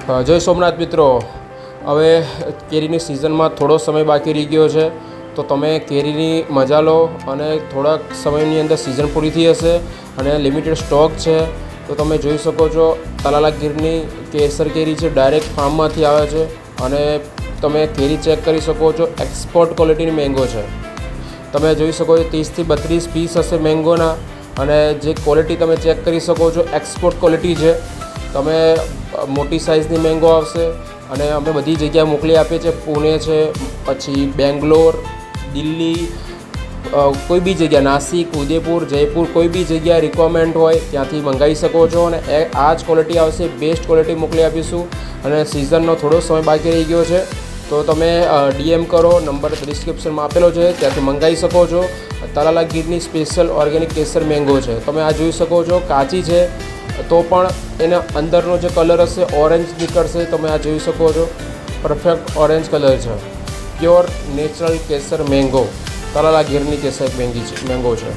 જય સોમનાથ મિત્રો, હવે કેરીની સિઝનમાં થોડો સમય બાકી રહી ગયો છે, તો તમે કેરીની મજા લો અને થોડાક સમયની અંદર સિઝન પૂરી થઈ હશે અને લિમિટેડ સ્ટોક છે. તો તમે જોઈ શકો છો તલાલા ગીરની કેસર કેરી છે, ડાયરેક્ટ ફાર્મમાંથી આવે છે અને તમે કેરી ચેક કરી શકો છો. એક્સપોર્ટ ક્વોલિટીની મેંગો છે. તમે જોઈ શકો છો 30 થી 32 પીસ હશે મેંગોના અને જે ક્વોલિટી તમે ચેક કરી શકો છો એક્સપોર્ટ ક્વોલિટી છે. તમે મોટી સાઇઝની મેંગો આવશે અને અમે બધી જગ્યાએ મોકલી આપીએ છીએ. પુણે છે, પછી બેંગ્લોર, દિલ્હી, કોઈ બી જગ્યા, નાસિક, ઉદયપુર, જયપુર, કોઈ બી જગ્યાએ રિક્વાયરમેન્ટ હોય ત્યાંથી મંગાવી શકો છો અને આ જ ક્વોલિટી આવશે. બેસ્ટ ક્વોલિટી મોકલી આપીશું અને સિઝનનો થોડો સમય બાકી રહી ગયો છે, તો તમે DM કરો, નંબર ડિસ્ક્રિપ્શનમાં આપેલો છે, ત્યાંથી મંગાવી શકો છો. તલાલા ગીરની સ્પેશિયલ ઓર્ગેનિક કેસર મેંગો છે. તમે આ જોઈ શકો છો, કાચી છે તો પણ એના અંદરનો જે કલર હશે ઓરેન્જ નીકળશે. તમે આ જોઈ શકો છો, પરફેક્ટ ઓરેન્જ કલર છે. પ્યોર નેચરલ કેસર મેંગો, તલાલા ગીરની કેસર મેંગો છે.